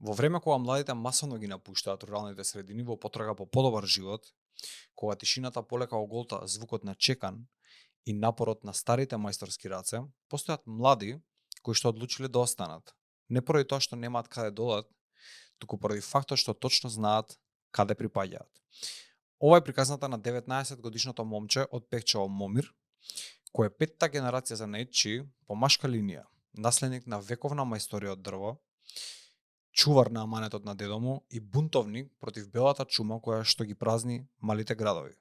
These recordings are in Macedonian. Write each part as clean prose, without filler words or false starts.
Во време кога младите масовно ги напуштаат руралните средини во потрага по подобар живот, кога тишината полека оголта звукот на чекан и напорот на старите мајсторски раце, постојат млади кои што одлучиле да останат. Не поради тоа што немаат каде да одат, туку поради фактот што точно знаат каде припаѓаат. Ова е приказната на 19 годишното момче од Пехчево Момир, кој е петта генерација за неечи по машка линија, наследник на вековна мајсторија од дрво, чувар на аманетот на дедо му и бунтовник против белата чума која што ги празни малите градови.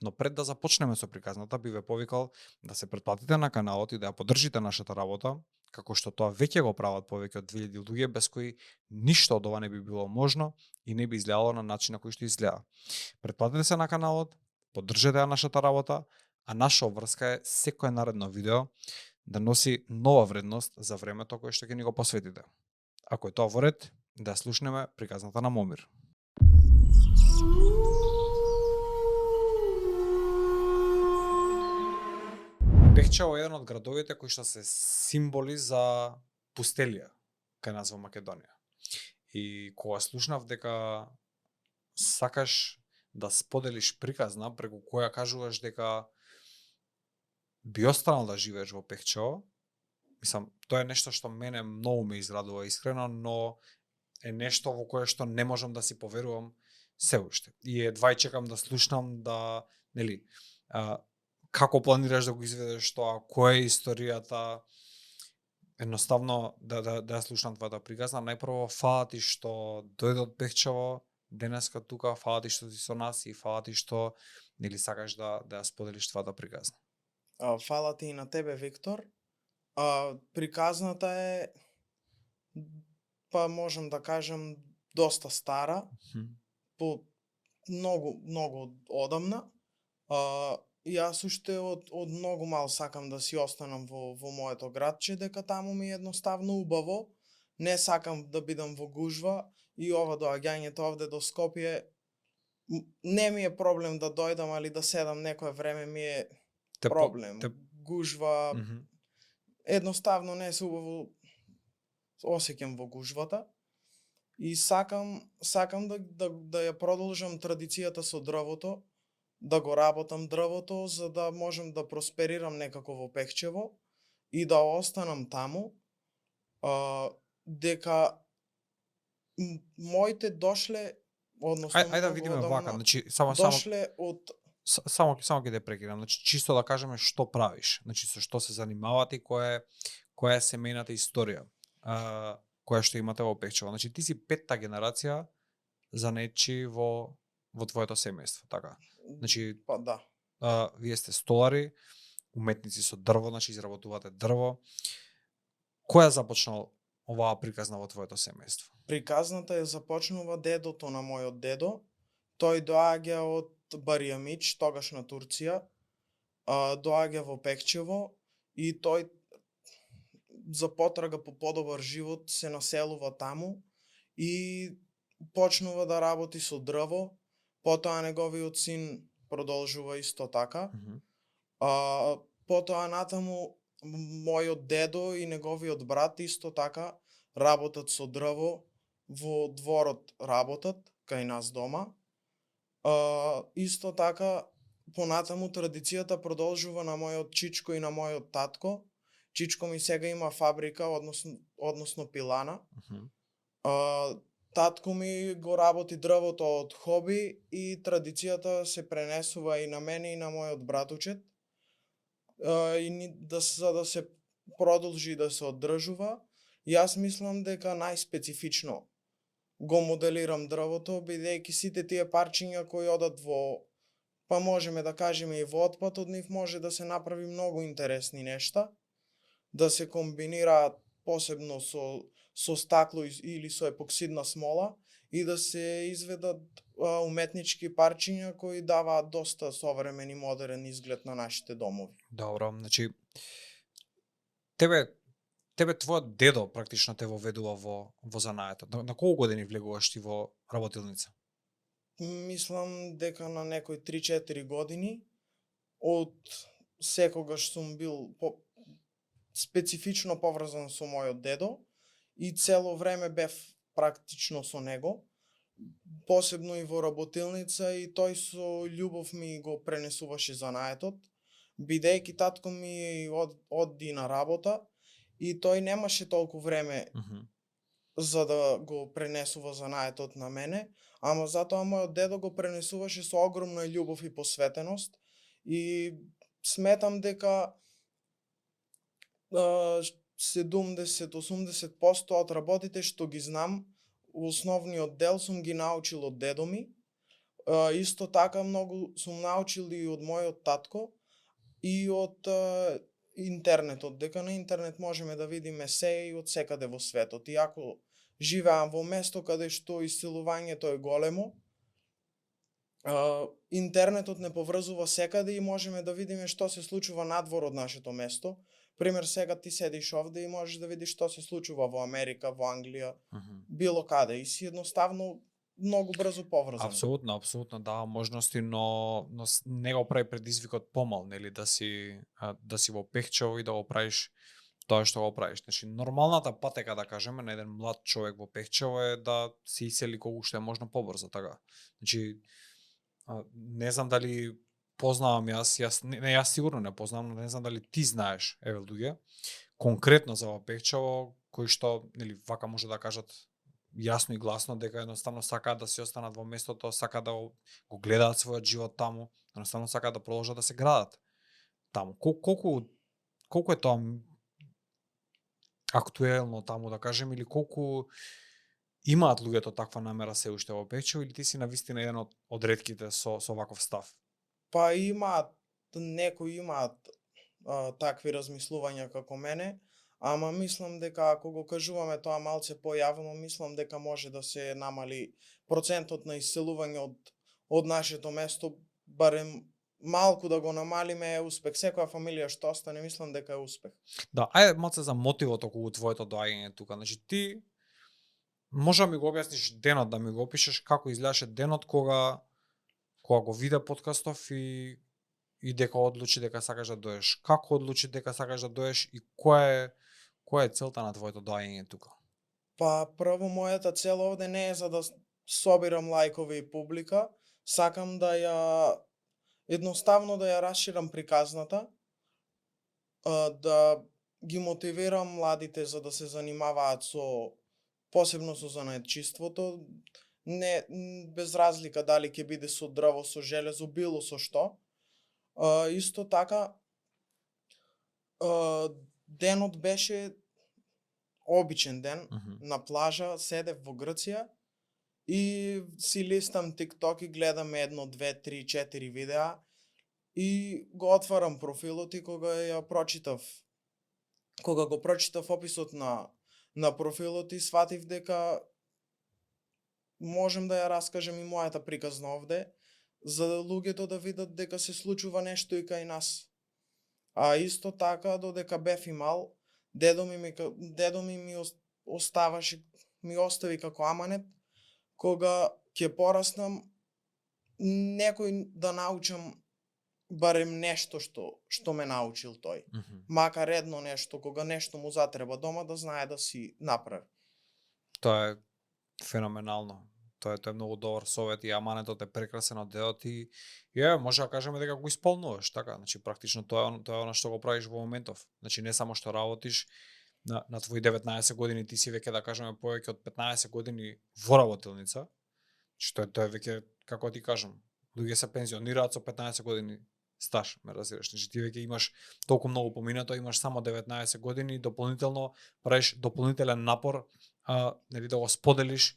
Но пред да започнеме со приказната, би ве повикал да се претплатите на каналот и да ја поддржите нашата работа, како што тоа веќе го прават повеќе од 2000 луѓе без кои ништо од ова не би било можно и не би изгледало на начин на кој што изгледа. Претплатете се на каналот, поддржете ја нашата работа, а наша обврска е секое наредно видео да носи нова вредност за времето кое што ќе ни го посветите. Ако е тоа во ред, да ја слушнеме приказната на Момир. Пехчево е еден од градовите кои што се символи за пустелија кај нас во Македонија. И кога слушнав дека сакаш да споделиш приказна преку која кажуваш дека би останал да живееш во Пехчево, мислам, тоа е нешто што мене многу ме израдува искрено, но е нешто во кое што не можам да си поверувам се уште. И едва и чекам да слушнам да, нели, како планираш да го изведеш тоа, која е историјата, едноставно да ја слушнам твојата приказна. Најпрво фала ти што дојде од Пехчево денеска тука, фала ти што си со нас и фала ти што нели сакаш да ја споделиш твојата приказна. Фала ти и на тебе, Виктор. Приказната е, па можам да кажам, доста стара, по многу одамна. Јас уште од многу мал сакам да си останам во моето градче, дека таму ми е едноставно убаво. Не сакам да бидам во гужва и ова доаѓањето овде до Скопје не ми е проблем да дојдам, али да седам некое време ми е проблем. Гужва, едноставно не се убаво осеќам во гужвата. И сакам да ја продолжам традицијата со дрвото, да го работам дрвото, за да можам да просперирам некако во Пехчево и да останам таму, дека моите дошле, односно Ајде да видиме вака, значи дошле од само ќе те прекинам. Значи чисто да кажеме што правиш. Значи со што се занимавате и која е семејната историја која што имате во Пехчево. Значи ти си петта генерација за нечи во твоето семејство, така? Значи па да. Вие сте столари, уметници со дрво, значи изработувате дрво. Која започнал оваа приказна во твоето семејство? Приказната ја започнува дедото на мојот дедо. Тој доаѓа од Баријамич, тогашна Турција, доаѓа во Пехчево и тој за потрага по подобар живот се населува таму и почнува да работи со дрво. Потоа неговиот син продолжува исто така. Потоа натаму мојот дедо и неговиот брат исто така работат со дрво, во дворот работат кај нас дома. Исто така понатаму традицијата продолжува на мојот чичко и на мојот татко. Чичко ми сега има фабрика, односно пилана. Татко ми го работи дрвото од хоби и традицијата се пренесува и на мене и на мојот братучет. И за да се продолжи да се одржува, јас мислам дека најспецифично го моделирам дрвото, бидејќи сите тие парчиња кои одат во, па можеме да кажеме и во отпад, од нив може да се направи многу интересни нешта, да се комбинираат посебно со стакло или со епоксидна смола и да се изведат уметнички парчиња кои даваат доста современ и модерен изглед на нашите домови. Добро, значи тебе твојот дедо практично те воведува во занаето. На колку години влегуваш ти во работилница? Мислам дека на некои 3-4 години. Од секогаш сум бил специфично поврзан со мојот дедо и цело време бев практично со него, посебно и во работилница, и тој со љубов ми го пренесуваше занаетот, бидејќи татко ми одди на работа и тој немаше толку време за да го пренесува занаетот на мене, ама затоа мојот дедо го пренесуваше со огромна љубов и посветеност и сметам дека 70-80% од работите што ги знам, основниот дел сум ги научил од дедо ми. Исто така многу сум научил и од мојот татко и од интернетот, дека на интернет можеме да видиме се и од секаде во светот. Иако живеам во место каде што иселувањето е големо, интернетот не поврзува секаде и можеме да видиме што се случува надвор од нашето место. Пример, сега ти седиш овде и можеш да видиш што се случува во Америка, во Англија, било каде, и си едноставно многу брзо поврзан. Апсолутно дава можности, но не го прави предизвикот помал, нели, да си во Пехчево и да го правиш тоа што го правиш. Значи, нормалната патека, да кажеме, на еден млад човек во Пехчево е да се исели колку што е можно побрзо, така. Значи, не знам дали познавам јас сигурно не познавам, но не знам дали ти знаеш, еве луѓе, конкретно за Пехчево, кои што, нели, вака може да кажат јасно и гласно дека едноставно сакаат да се останат во местото, сакаат да го гледаат својот живот таму, едноставно сакаат да продолжат да се градат таму. Колку е тоа актуелно таму, да кажем, или колку имаат луѓето таква намера се уште во Пехчево, или ти си навистина еден од ретките со ваков став? Па некои имаат такви размислувања како мене, ама мислам дека ако го кажуваме тоа малце појавно, мислам дека може да се намали процентот на иселување од нашето место, барем малку да го намалиме е успех. Секоја фамилија што остане, мислам дека е успех. Да, ајде малце за мотивот околу твоето доаѓање тука. Значи ти може да ми го објасниш денот, да ми го опишеш како изгледаше денот кога го виде подкастов и дека одлучи дека сакаш да доеш. Како одлучи дека сакаш да доеш и која е целта на твоето доаѓање тука? Па прво, мојата цел овде не е за да собирам лајкови и публика, сакам да ја едноставно да ја расширам приказната, да ги мотивирам младите за да се занимаваат посебно со занаетчиството, не без разлика дали ќе биде со дрво, со железо, било со што. Исто така, денот беше обичен ден, на плажа, седев во Грција и си листам TikTok и гледам 1, 2, 3, 4 видеа и го отварам профилот и кога го прочитав описот на профилот и сватив дека можем да ја раскажем и мојата приказна овде, за да луѓето да видат дека се случува нешто и кај нас. А исто така, додека бев и мал, дедо ми ми остави како аманет, кога ќе пораснам, некој да научам барем нешто што ме научил тој. Макар едно нешто, кога нешто му затреба дома, да знае да си направи. Тоа е феноменално. Тоа е многу добар совет и аманетот е прекрасен од дедот и може да кажеме дека го исполнуваш, така. Значи практично тоа е она што го правиш во моментов. Значи не само што работиш на твои 19 години, ти си веќе да кажеме повеќе од 15 години во работилница. Што тоа е веќе, како ти кажам, луѓе се пензионираат со 15 години стаж, ме разбираш. Значи ти веќе имаш толку многу поминато, имаш само 19 години, дополнително правиш дополнителен напор, нели, да го споделиш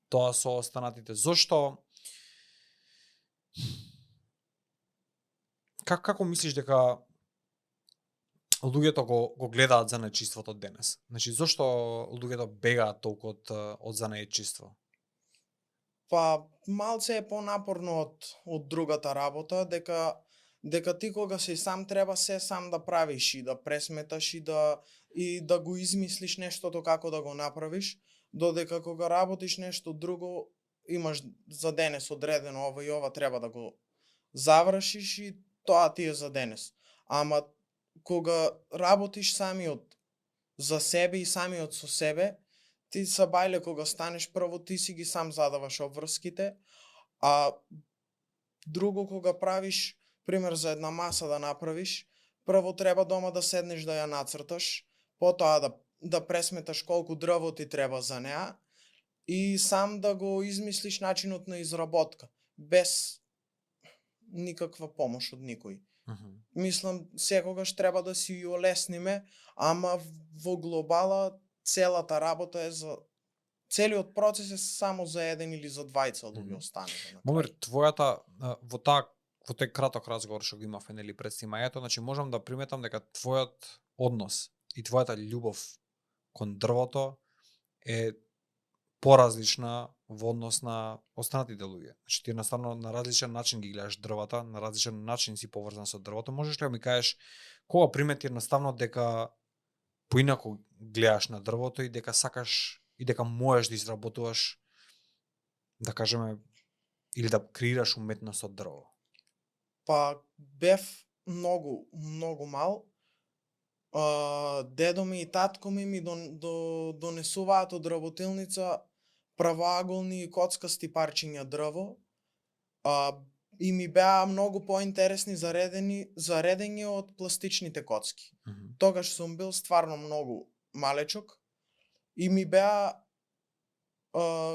тоа со останатите. Зошто? Како мислиш дека луѓето го гледаат занаетчиството денес? Значи зошто луѓето бегаат толку од занаетчиство? Па малце е понапорно од другата работа, дека ти кога си сам треба се сам да правиш и да пресметаш и да го измислиш нештото како да го направиш, додека кога работиш нешто друго, имаш за денес одредено ова и ова треба да го завршиш и тоа ти е за денес. Ама кога работиш самиот за себе и самиот со себе, ти са бајле кога станеш, прво ти си ги сам задаваш обврските, а друго кога правиш, пример за една маса да направиш, прво треба дома да седнеш да ја нацрташ, потоа да пресметаш колку дрво ти треба за неа и сам да го измислиш начинот на изработка, без никаква помош од никој. Мислам, секогаш треба да си ја олесниме, ама во глобала целата работа е за целиот процес е само за еден или за двајца луѓе останува на Момир, крај. твојата во тој краток разговор што го имавме нели пред снимањето, значи можам да приметам дека твојот однос и твојата љубов кон дрвото е поразлична во однос на останатите луѓе. Значи ти едноставно на различен начин ги гледаш дрвата, на различен начин си поврзан со дрвото. Можеш ли да ми кажеш кога примети едноставно дека поинаку гледаш на дрвото и дека сакаш и дека можеш да изработуваш, да кажеме, или да креираш уметност од дрво? Па бев многу мал. Дедо ми и татко ми донесуваат од работилница правоаголни и коцкасти парчиња дрво. И ми беа многу поинтересни за редење од пластичните коцки. Тогаш сум бил стварно многу малечок и ми беа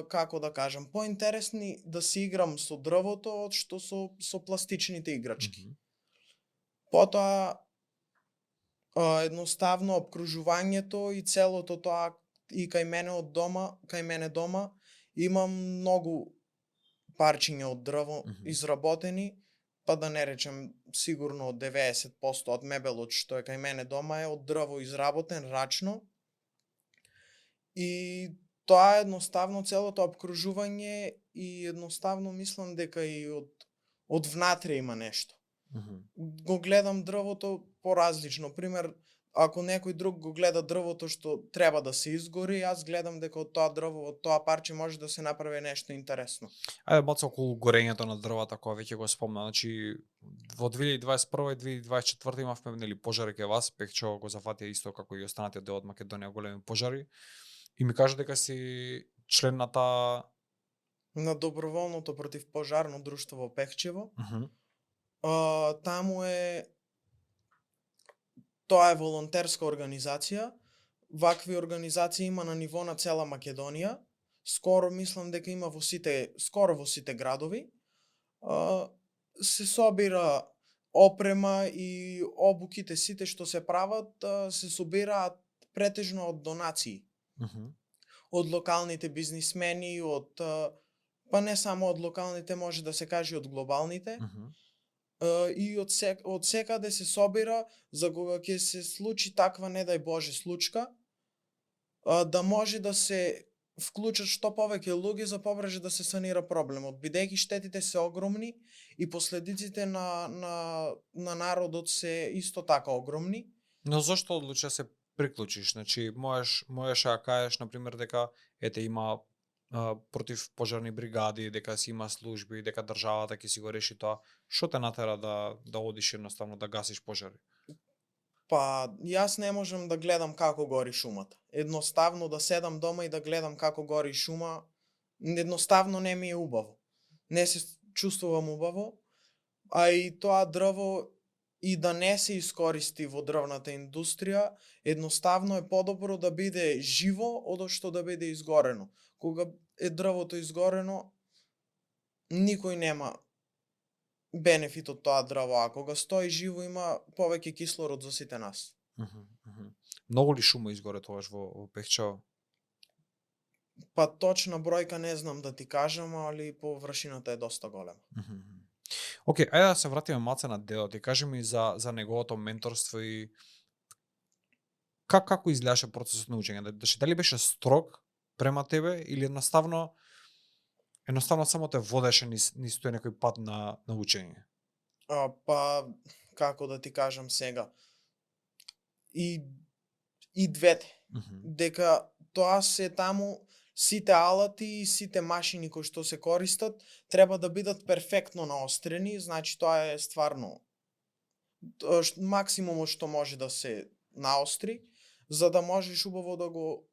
како да кажам, поинтересни да се играм со дрвото од што со пластичните играчки. Потоа едноставно обкружувањето и целото тоа и кај мене дома имам многу парчиња од дрво изработени, па да не речем сигурно 90% од мебелот што е кај мене дома е од дрво изработен рачно. И тоа едноставно целото обкружување и едноставно мислам дека и од внатре има нешто. Го гледам дрвото поразлично. Пример, ако некој друг го гледа дрвото што треба да се изгори, јас гледам дека од тоа дрво, од тоа парче може да се направи нешто интересно. Ајде баца околу горењето на дрвата, кога веќе го спомна. Значи во 2021 и 2024 имавме нели пожари кај вас, Пехчо го зафатија исто како и останатиот дел од Македонија големи пожари. И ми кажа дека си член на таа на доброволното противпожарно друштво во Пехчево. Таму тоа е волонтерска организација. Вакви организации има на ниво на цела Македонија. Скоро мислам дека има во сите градови. Се собира опрема и обуките сите што се прават се собираат претежно од донации. Од локалните бизнисмени, па не само од локалните, може да се каже од глобалните. И од секаде се собира за кога ќе се случи таква, не дај Боже, случка, да може да се вклучат што повеќе луѓе за побрže да се санира проблемот, бидејќи штетите се огромни и последиците на народот се исто така огромни. Но зошто одлучи да се приклучиш? Значи, можеш да кажеш, например, дека има противпожарни бригади, дека си има служби, дека државата ќе си го реши тоа. Што те натера да одиш едноставно да гасиш пожари? Па, јас не можам да гледам како гори шумата. Едноставно да седам дома и да гледам како гори шума, едноставно не ми е убаво. Не се чувствувам убаво, а и тоа дрво и да не се искористи во дрвната индустрија, едноставно е подобро да биде живо од што да биде изгорено. Кога е дрвото изгорено, никој нема бенефит од тоа дрво, а кога стои живо има повеќе кислород за сите нас. Многу ли шума изгоре тогаш во Пехчево? Па точна бројка не знам да ти кажам, али површината е доста голема. Океј, ајде да се вратиме малце на Дедо. Ти кажи ми за неговото менторство и како изгледаше процесот на учење? Дали беше строг према тебе или едноставно само те водеше низ тој некој пат на учење? Па, како да ти кажам сега, и двете. Дека тоа се таму, сите алати и сите машини кои што се користат треба да бидат перфектно наострени, значи тоа е стварно максимумот што може да се наостри, за да можеш убаво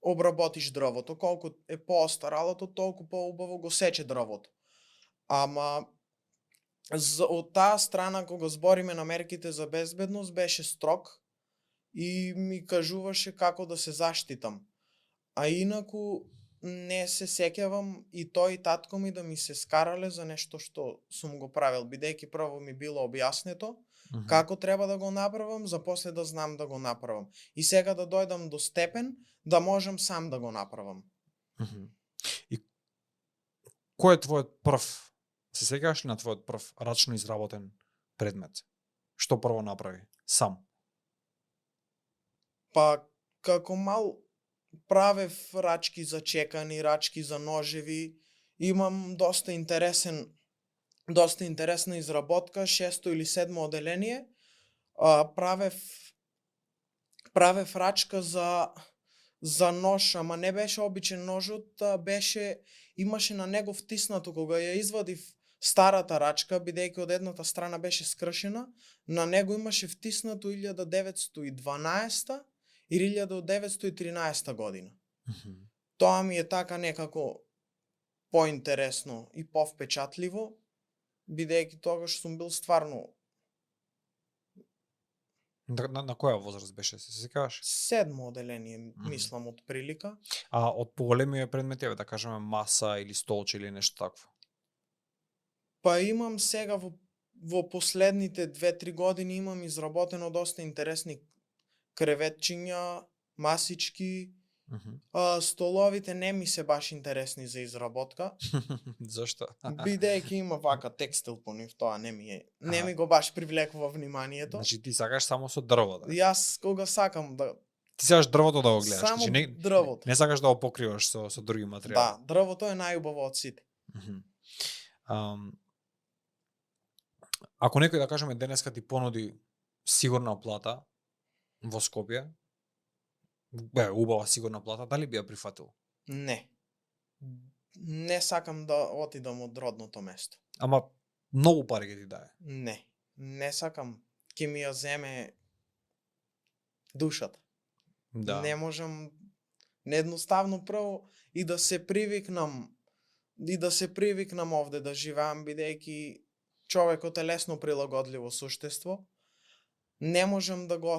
обработиш дрвото. Колку е поостаралото, толку поубаво го сече дрвото. Ама од таа страна кога збориме на мерките за безбедност беше строг и ми кажуваше како да се заштитам. А инаку не се сеќавам и тој и татко ми да ми се скарале за нешто што сум го правил, бидејќи прво ми било објаснето како треба да го направам, за после да знам да го направам. И сега да дојдам до степен да можам сам да го направам. И кој е твојот прв, се сеќаваш ли на твојот прв рачно изработен предмет? Што прво направи? Сам? Па, како мал правев рачки за чекани, рачки за ножеви, имам доста интересна изработка, 6-то или 7-мо оделение. Правев рачка за нож, ама не беше обичен ножот, имаше на него втиснато кога ја извадив старата рачка, бидејќи од едната страна беше скршена, на него имаше втиснато 1912 или 1913 година. Тоа ми е така некако поинтересно и повпечатливо, бидејќи тогаш сум бил стварно На која возраст беше, се сеќаваш? 7-мо оделение, мислам, од прилика. А од поголемиот предмети, да кажеме маса или столче или нешто такво? Па имам сега во последните 2-3 години имам изработено доста интересни креветчиња, масички. Столовите не ми се баш интересни за изработка. Зашто? Бидејќи има вака текстил по нив, тоа не ми го баш привлекува вниманието. Значи ти сакаш само со дрво, да? Јас кога сакам да Ти сакаш дрвото да го гледаш, само значи дрвото. не сакаш да го покриваш со други материјали. Да, дрвото е најубаво од сите. Ако некој, да кажеме, денеска ти понуди сигурна плата во Скопје, убава сигурна плата, дали би ја прифатил? Не. Не сакам да отидам од родното место. Ама многу пари ќе ти даде. Не сакам. Ќе ми ја земе душата. Да. Не можам едноставно прво и да се привикнам овде да живеам, бидејќи човекот е лесно прилагодливо суштество. Не можам да ја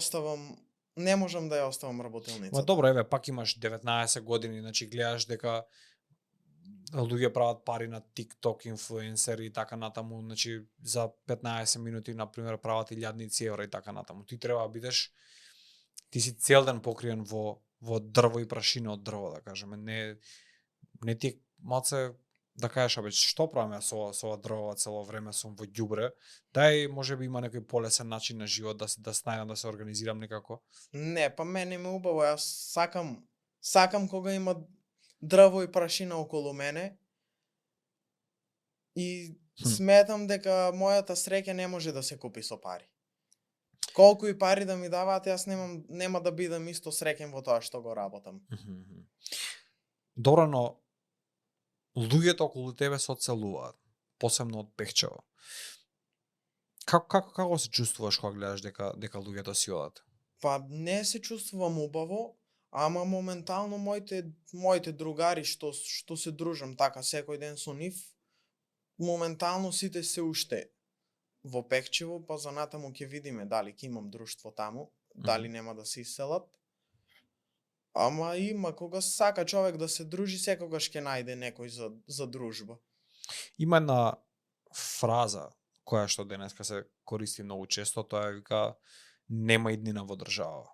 оставам работилницата. Ма добро, еве, пак имаш 19 години, значи гледаш дека луѓе прават пари на TikTok, инфлуенсери и така натаму, значи за 15 минути, например, прават илјадници евра и така натаму. Ти треба да бидеш, ти си цел ден покриен во дрво и прашина од дрво, да кажеме. Не ти малце да кажеш, абе, што правам со ова дрво цело време, сум во ѓубре, дај можеби има некој полесен начин на живот да снајдам, да се организирам некако. Не, па мене ми убаво, јас сакам кога има дрво и прашина околу мене и сметам дека мојата среќа не може да се купи со пари. Колку и пари да ми даваат, јас нема да бидам исто среќен во тоа што го работам. Добро, но луѓето околу тебе се оцелуваат, посебно од Пехчево. Како се чувствуваш кога гледаш дека луѓето си одат? Па не се чувствувам убаво, ама моментално моите другари што се дружам така секој ден со нив, моментално сите се уште во Пехчево, па за натаму ќе видиме дали ќе имам друштво таму, дали нема да се иселат. Ама има, кога сака човек да се дружи, секогаш ќе најде некој за дружба. Има една фраза која што денеска се користи многу често, тоа е вика нема иднина во држава.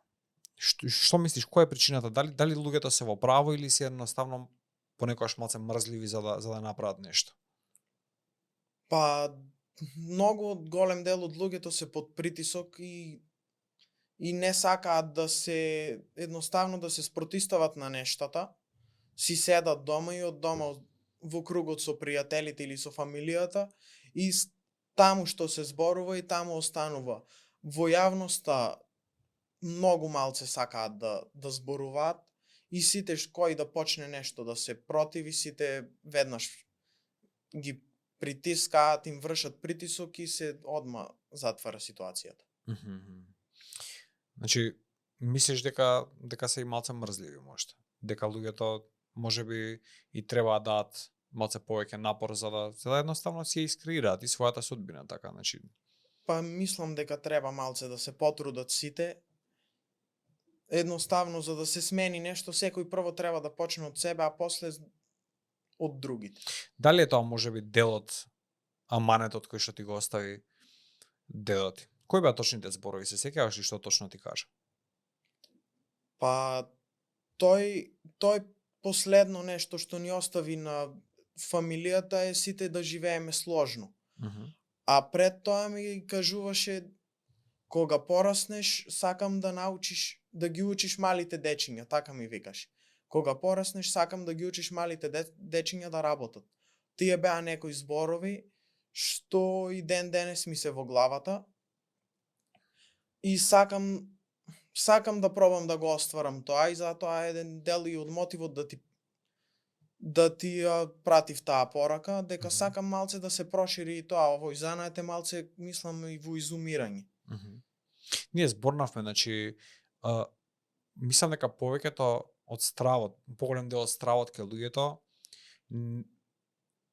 Што мислиш, која е причината? Дали луѓето се во право или се едноставно понекогаш малце мрзливи за да направат нешто? Па многу голем дел од луѓето се под притисок и не сакаат да се едноставно да се спротистават на нештата, си седат дома и од дома во кругот со пријателите или со фамилијата и таму што се зборува и таму останува. Во јавноста многу малце сакаат да зборуваат и сите кои да почне нешто да се противи, сите веднаш ги притискаат, им вршат притисок и се одма затвара ситуацијата. Значи, мислиш дека се и малце мрзливи можда? дека луѓето можеби и треба да дадат малце повеќе напор за да едноставно си ја искреираат и својата судбина, така, значи. Па мислам дека треба малце да се потрудат сите. Едноставно за да се смени нешто, секој прво треба да почне од себе, а после од другите. Дали е тоа можеби дел од аманетот кој што ти го остави дедо ти? Кои беа точните зборови, се сеќаваш ли што точно ти кажа? Па тој последно нешто што ни остави на фамилијата е сите да живееме сложно. А пред тоа ми кажуваше, кога пораснеш сакам да научиш да ги учиш малите дечиња, така ми викаше. Кога пораснеш сакам да ги учиш малите дечиња да работат. Тие беа некои зборови што и ден денес ми се во главата и сакам да пробам да го остварам тоа и затоа еден дел и од мотивот да ти ја пратив таа порака, дека сакам малце да се прошири и тоа, овој занает е малце, мислам, и во изумирање. Ние зборнавме, значи, мислам дека повеќето од стравот, поголем дел од стравот кај луѓето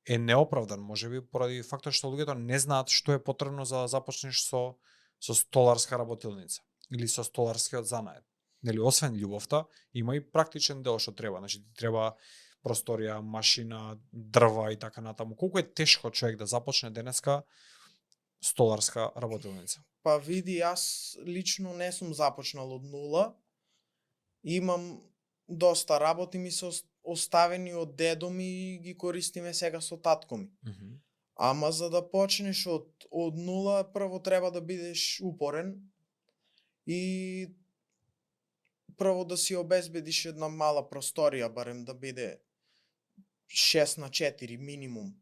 е неоправдан, можеби поради фактот што луѓето не знаат што е потребно за да започнеш со столарска работилница или со столарскиот занает. Нели, освен љубовта, има и практичен дел што треба. Значи, ти треба просторија, машина, дрва и така натаму. Колку е тешко човек да започне денеска столарска работилница? Па види, јас лично не сум започнал од нула. Имам доста работи ми се оставени од дедо ми и ги користиме сега со татко ми. Ама за да почнеш од нула, прво треба да бидеш упорен и прво да си обезбедиш една мала просторија, барем да биде 6x4 минимум.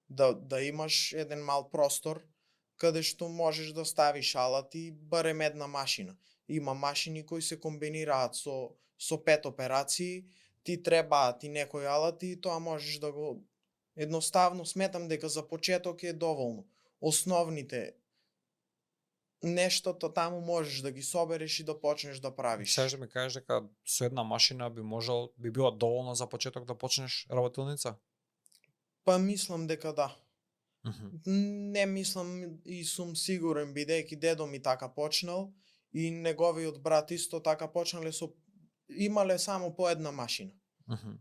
Да имаш еден мал простор каде што можеш да ставиш алати, барем една машина. Има машини кои се комбинираат со 5 операции, ти требаат и некои алати и тоа можеш да го... Едноставно сметам дека за почеток е доволно. Основните нештото таму можеш да ги собереш и да почнеш да правиш. Сеш да ми кажеш дека со една машина би било доволно за почеток да почнеш работилница? Па мислам дека да. Не мислам и сум сигурен, бидејќи дедо ми така почнал и неговиот брат исто така почнале имале само по една машина.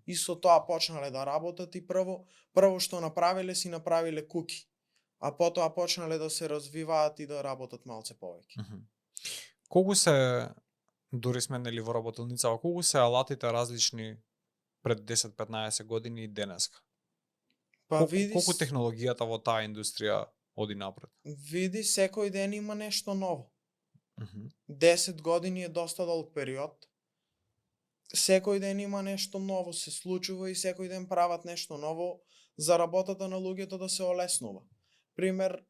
И со тоа почнале да работат и прво што направиле си направиле куки, а потоа почнале да се развиваат и да работат малце повеќе. Колку се, дури сме нели во работилница, колку се алатите различни пред 10-15 години и денеска? Па колку технологијата во таа индустрија оди напред? Види, секој ден има нешто ново. 10 години е доста долг период. Секој ден има нешто ново се случува и секој ден прават нешто ново за работата на луѓето да се олеснува. Пример,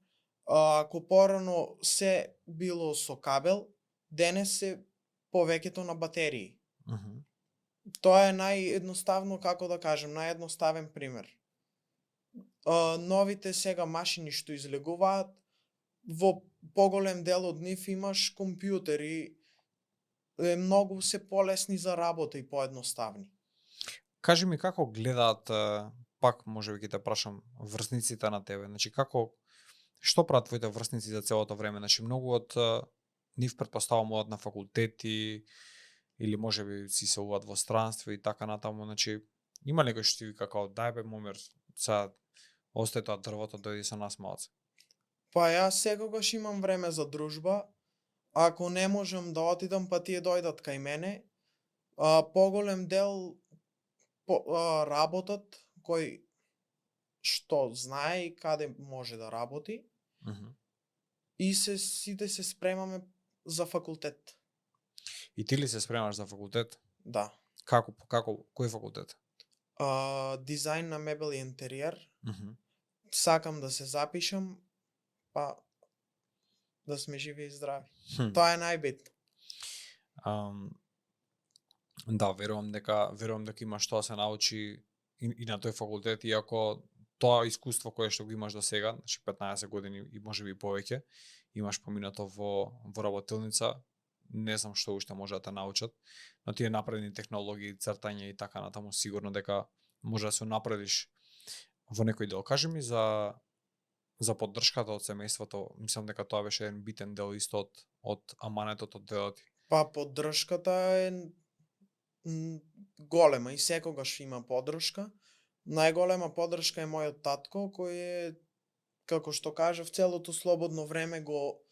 ако порано се било со кабел, денес се повеќето на батерии. Тоа е наједноставно, како да кажем, наједноставен пример. Новите сега машини што излегуваат, во поголем дел од нив имаш компјутери, многу се полесни за работа и поедноставни. Кажи ми како гледаат, пак можеби ќе те прашам, врсниците на тебе. Значи што прават твоите врсници за целото време? Значи многу од нив претпоставам одат на факултети или можеби си се уват во странство и така натаму. Значи има некој што ти вика како дај бе момер, сега остај тоа дрвото, дојди со нас малце. Па јас секогаш имам време за дружба. Ако не можам да отидам, па тие дојдат кај мене. Поголем дел работат кој што знае и каде може да работи. И сите се спремаме за факултет. И ти ли се спремаш за факултет? Да. Како, кој факултет? Дизајн на мебел и интериер. Сакам да се запишам, па да сме живи и здрави. Тоа е најбитно. Да, верувам дека имаш тоа се научи и на тој факултет, иако тоа искуство кое што го имаш до сега, значи 15 години и можеби повеќе, имаш поминато во работилница, не знам што уште може да те научат, но тие напредни технологии, цртање и така натаму, сигурно дека може да се напредиш во некој дел. Кажи ми за поддршката од семејството, мислам дека тоа беше еден битен дел исто од аманетот од дедо ти. Па поддршката е голема и секогаш има поддршка. Најголема поддршка е мојот татко кој е, како што кажав, целото слободно време го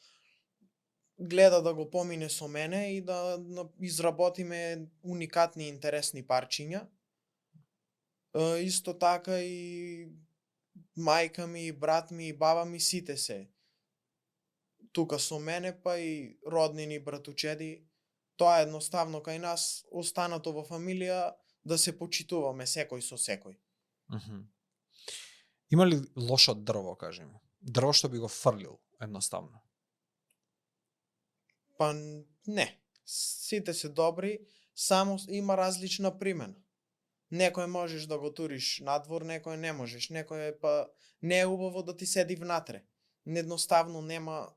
гледа да го помине со мене и да изработиме уникатни и интересни парчиња. Исто така и мајка ми, и брат ми, и баба ми сите се тука со мене, па и роднини, братучеди. Тоа е едноставно кај нас, останато во фамилија, да се почитуваме секој со секој. Има ли лошо дрво, кажи ми? Дрво што би го фрлил, едноставно? Па не. Сите се добри, само има различна примена. Некој можеш да го туриш надвор, некој не можеш. Некој па не е убаво да ти седи внатре. Едноставно нема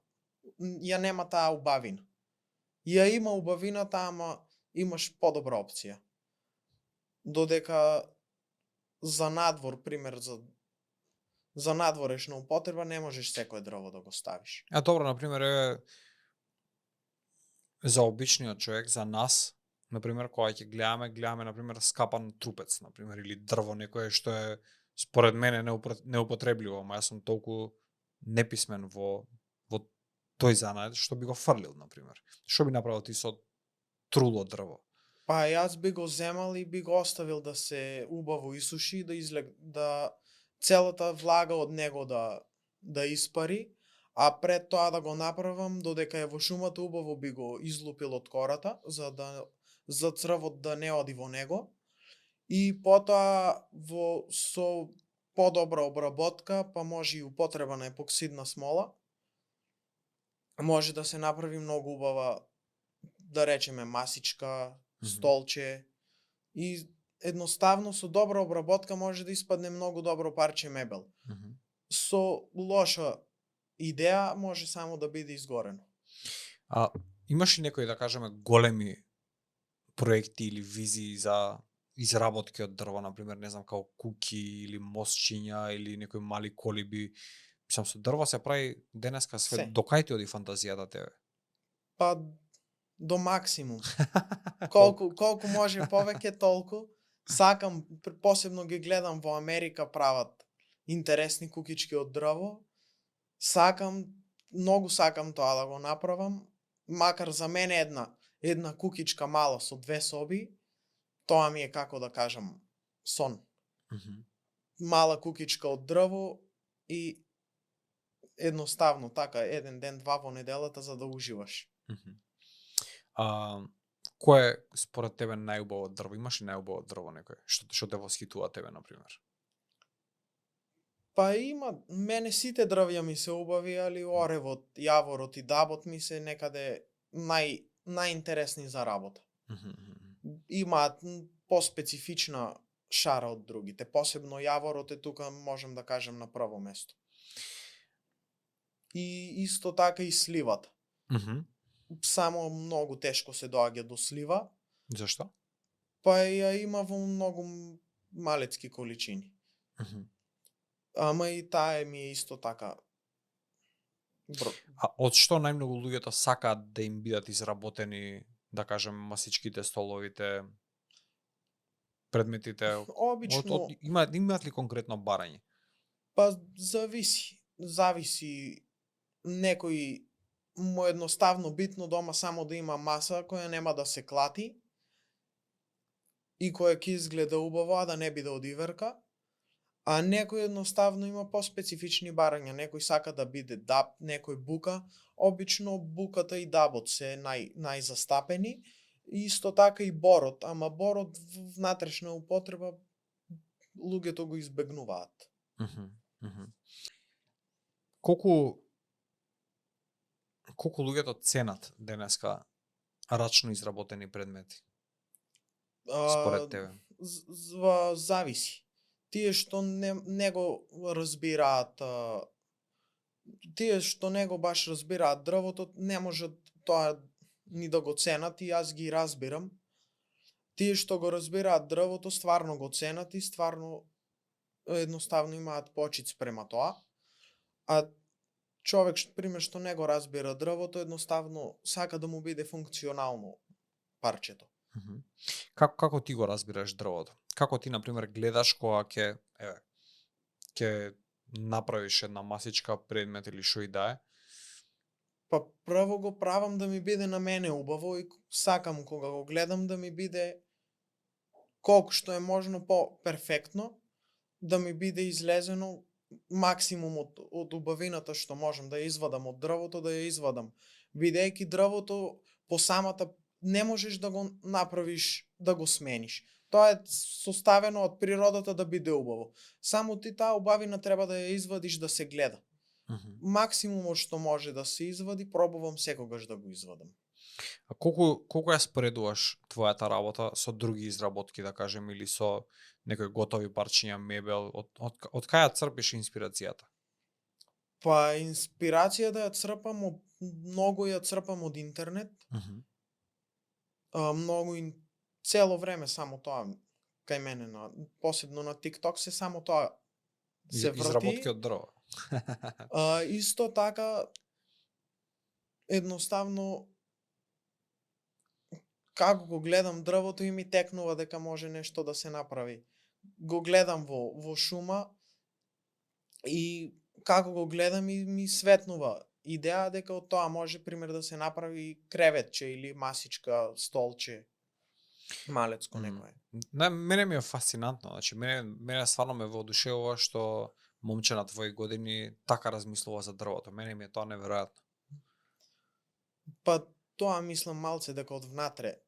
таа убавина. Ја има убавината, ама имаш подобра опција. Додека за надвор, пример, за надворешна употреба не можеш секое дрво да го ставиш. Добро, например, за обичниот човек, за нас, например, кога ќе гледаме например скапан трупец, например, или дрво некое што е според мене неупотребливо, ама јас сум толку неписмен во тој занат што би го фрлил, например. Што би направил ти со труло дрво? Па јас би го земал и би го оставил да се убаво исуши, да целата влага од него да испари, а пред тоа да го направам, додека е во шумата, убаво би го излупил од кората, за црвот да не оди во него. И потоа со подобра обработка, па може и употреба на епоксидна смола, може да се направи многу убава, да речеме, масичка, столче, и едноставно со добра обработка може да испадне многу добро парче мебел. Со лоша идеја може само да биде изгорено. Имаш ли некои, да кажеме, големи проекти или визии за изработки од дрво, например, не знам, као куки или мостчиња или некои мали колиби? Мислам, со дрво се прави денеска све. До кај ти оди фантазијата тебе? Па до максимум. Колку може повеќе, толку. Сакам, посебно ги гледам во Америка, прават интересни кукички од дрво. Многу сакам тоа да го направам, макар за мене една кукичка мала со 2 соби, тоа ми е, како да кажам, сон. Мала кукичка од дрво и едноставно така еден ден, два во неделата за да уживаш. Кој е според тебе најубаво дрво? Имаш ли најубаво дрво некој? Што те восхитува тебе, например? Па има, мене сите дрвја ми се убави, али оревот, јаворот и дабот ми се некаде најинтересни за работа. Имаат поспецифична шара од другите, посебно јаворот е тука, можем да кажем, на прво место. И исто така и сливата. Само многу тешко се доаѓа до слива. Зашто? Па ја има во многу малецки количини. Ама и таа ми е исто така. Од што најмногу луѓето сакаат да им бидат изработени, да кажем, масичките, столовите, предметите? Обично имаат ли конкретно барање? Па зависи. Некој му едноставно битно дома само да има маса која нема да се клати и која ќе изгледа убаво, а да не биде од иверка. А некој едноставно има поспецифични барања. Некој сака да биде даб, некој бука. Обично буката и дабот се најзастапени. Исто така и борот, ама борот внатрешна употреба луѓето го избегнуваат. Колку луѓето ценат денеска рачно изработени предмети? Според тебе? Зависи. Тие што не го разбираат, тие што не го баш разбираат дрвото, не можат тоа ни да го ценат и јас ги разбирам. Тие што го разбираат дрвото стварно го ценат и стварно едноставно имаат почит спрема тоа. А човек пример што не го разбира дрвото едноставно сака да му биде функционално парчето. Како ти го разбираш дрвото? Како ти на пример гледаш кога ќе направиш една масичка предмет или што и да е? Па прво го правам да ми биде на мене убаво и сакам кога го гледам да ми биде колку што е можно по-перфектно, да ми биде излезено максимум од убавината што можам да ја извадам од дрвото, да ја извадам. Бидејќи дрвото по самата не можеш да го направиш да го смениш. Тоа е составено од природата да биде убаво. Само ти таа убавина треба да ја извадиш да се гледа. Максимумот што може да се извади, пробувам секогаш да го извадам. А колку ја споредуваш твојата работа со други изработки, да кажем, или со некои готови парчиња мебел, од кај ја црпиш инспирацијата? Па инспирацијата ја црпам многу ја црпам од интернет. Многу цело време само тоа кај мене посебно на TikTok се само тоа се врти. Изработки од дрво. Исто така едноставно како го гледам дрвото и ми текнува дека може нешто да се направи. Го гледам во шума и како го гледам и ми светнува идеја дека од тоа може пример да се направи креветче или масичка, столче, малецко некое. Мене ми е фасцинантно, значи мене стварно ме воодушевува што момче на твои години така размислува за дрвото. Мене ми е тоа неверојатно. Па тоа мислам малце дека од внатре.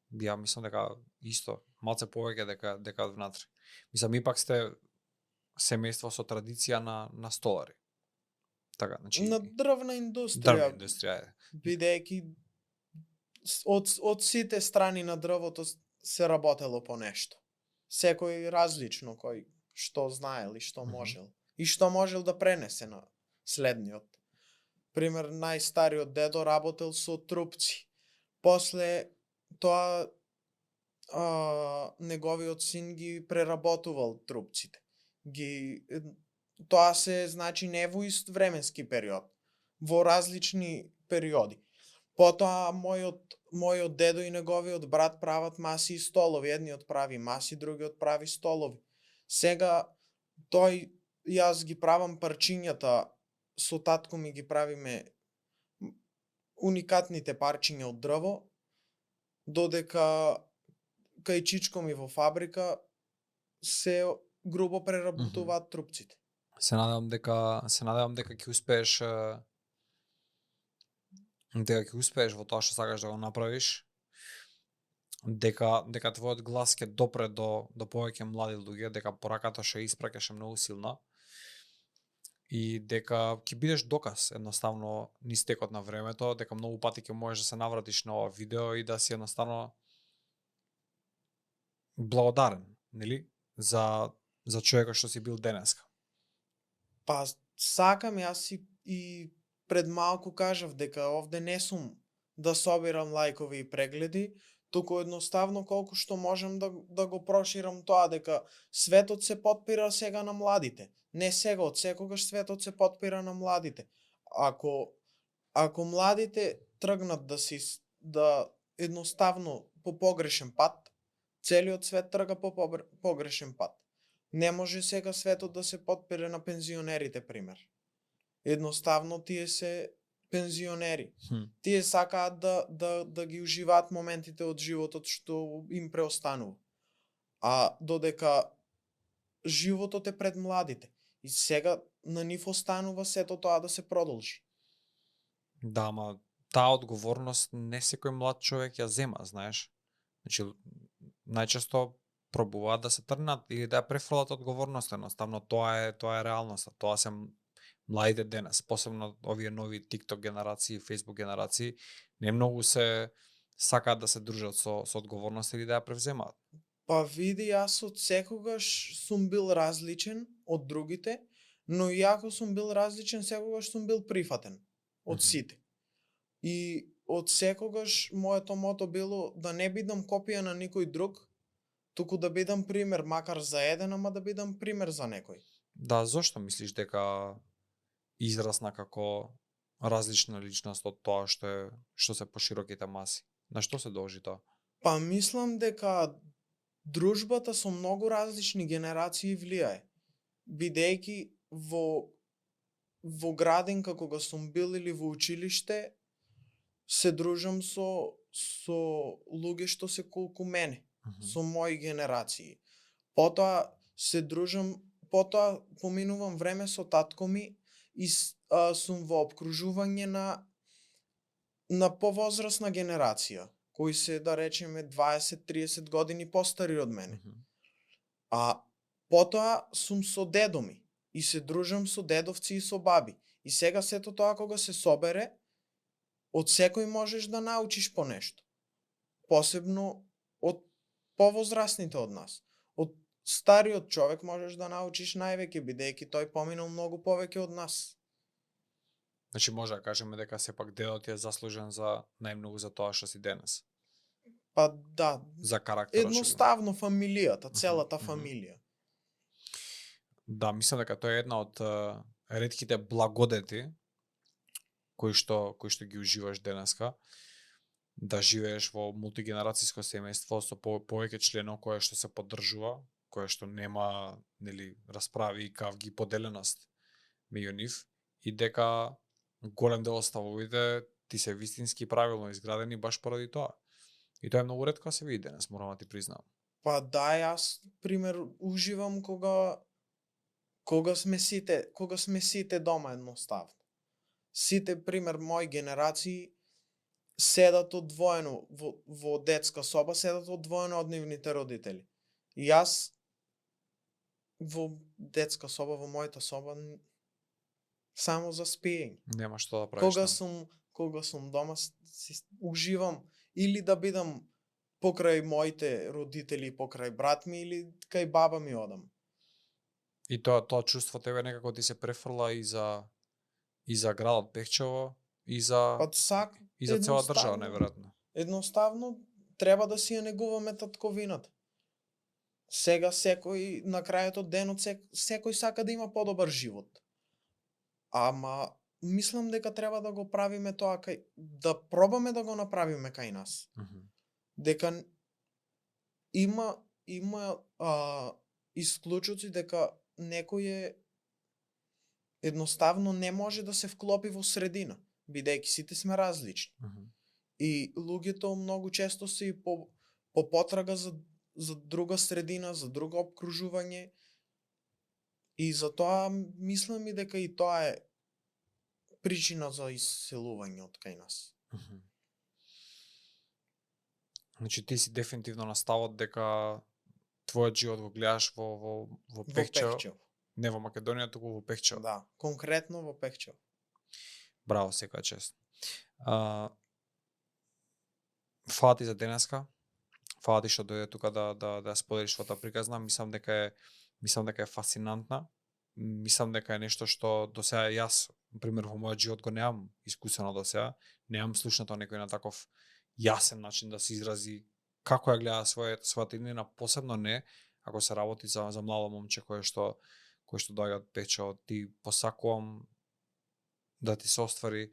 Ја мислам дека исто, малце повеќе дека од внатре. Мислам ипак сте семејство со традиција на столари. Така, значи на дрвна индустрија. Дрвна индустрија е. Бидејќи од сите страни на дрвото се работело по нешто. Секој различно кој што знаел и што можел. И што можел да пренесе на следниот. Пример, најстариот дедо работел со трупци. После тоа неговиот син ги преработувал трупците. Тоа се значи не во ист временски период, во различни периоди. Потоа мојот дедо и неговиот брат прават маси и столови. Едниот прави маси, другиот прави столови. Сега јас ги правам парчињата, со татко ми ги правиме уникатните парчиња од дрво, додека кај чичко ми во фабрика се грубо преработуваат трупците. Се надевам дека ќе успееш во тоа што сакаш да го направиш, дека твојот глас ќе допре до повеќе млади луѓе, дека пораката што испраќаш е многу силна и дека ќе бидеш доказ едноставно низ текот на времето, дека многу пати ќе можеш да се навратиш на ова видео и да си едноставно благодарен, нели, за човекот што си бил денеска. Па сакам, јас и пред малку кажав дека овде не сум да собирам лајкови и прегледи, туку едноставно колку што можам да го проширам тоа, дека светот се потпира сега на младите. Не сега, од секогаш светот се потпира на младите. Ако младите тргнат да едноставно по погрешен пат, целиот свет трга по погрешен пат. Не може сега светот да се потпире на пензионерите, пример. Едноставно тие се пензионери. Тие сакаат да ги уживаат моментите од животот што им преостанува. А додека животот е пред младите. И сега на нив останува сето тоа да се продолжи. Да, ама таа одговорност не секој млад човек ја зема, знаеш. Значи, најчесто пробуваат да се тргнат или да ја префрлат одговорноста, едноставно тоа е реалноста. Тоа се младите денес, посебно овие нови TikTok генерации, Facebook генерации, не многу се сакаат да се дружат со одговорност или да ја превземаат. Па види, јас од секогаш сум бил различен од другите, но иако сум бил различен, секогаш сум бил прифатен од сите. И од секогаш моето мото било да не бидам копија на никој друг, туку да бидам пример, макар за еден, ама да бидам пример за некој. Да, зошто мислиш дека израсна како различна личност од тоа што се пошироките маси? На што се должи тоа? Па мислам дека дружбата со многу различни генерации влијае, бидејќи во градинка кога сум бил или во училиште се дружам со луѓе што се колку мене, со мои генерации. Потоа се дружам, потоа поминувам време со татко ми и сум во опкружување на повозрасна генерација, кои се, да речеме, 20-30 години постари од мене. А потоа сум со дедо ми и се дружам со дедовци и со баби. И сега сето тоа кога се собере, од секој можеш да научиш по нешто. Посебно од повозрасните од нас. Од стариот човек можеш да научиш највеќе, бидејќи тој поминал многу повеќе од нас. Значи може да кажеме дека сепак дедот е заслужен за најмногу за тоа што си денес. Па да, За карактерот. едноставно фамилијата, целата фамилија. Да, мислам дека тоа е една од ретките благодети кои што ги уживаш денеска, да живееш во мултигенерацијско семејство со повеќе членови кое што се поддржува, кое што нема, нели, расправи и кавги поделеност меѓу нив, и дека голем дел од ставовите ти се вистински правилно изградени баш поради тоа. И тоа е многу ретко да се види денес, морам да ти признам. Па да, јас пример уживам кога сме сите дома едноставно. Сите пример мои генерации седат одвоено во детска соба, седат одвоено од нивните родители. И јас во детска соба, во мојата соба, само за спиење. Нема што да правиш. Кога сум дома, уживам или да бидам покрај моите родители, покрај брат ми, или кај баба ми одам. И тоа чувство тебе некако ти се префрла и за градот Пехчево, и за цела држава, најверојатно. Едноставно треба да си ја негуваме татковината. Сега секој на крајот од денот секој сака да има подобар живот. Ама мислам дека треба да го правиме тоа да пробаме да го направиме кај нас. Дека има исклучоци дека некој едноставно не може да се вклопи во средина, бидејќи сите сме различни. И луѓето многу често се и по потрага за друга средина, за друго опкружување. И затоа мислам и дека и тоа е причина за иселување од кај нас. Значи ти си дефинитивно на ставот дека твојот живот го гледаш во Пехчево. Не во Македонија, туку во Пехчево. Да, конкретно во Пехчево. Браво, секоја чест. Фала ти за денеска. Фала ти што дојде тука да споделиш својата приказна. Мислам дека е фасцинантна. Мислам дека е нешто што до сега јас, пример, во мојот живот го немам искусено до сега. Немам слушнато некој на таков јасен начин да се изрази како ја гледа својата иднина, посебно не ако се работи за младо момче кое што доаѓа од Печо. Ти посакувам да ти се оствари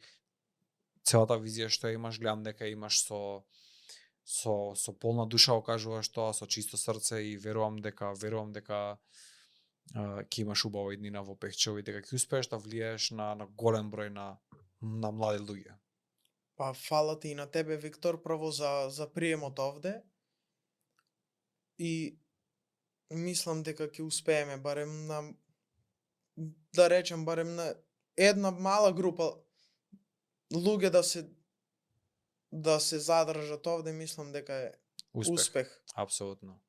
целата визија што имаш. Гледам дека имаш со полна душа окажуваш тоа, со чисто срце, и верувам дека ќе имаш убава иднина во Пехчево и дека ќе успееш да влијаеш на голем број на млади луѓе. Па фала ти и на тебе, Виктор, прво за приемот овде. И мислам дека ќе успееме барем на, да речем, барем на една мала група луѓе да се задржат овде. Мислам дека е успех. Апсолутно.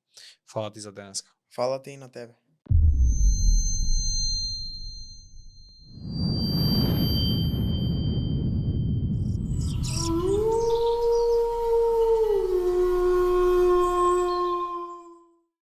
Фала ти за денеска. Фала ти и на тебе.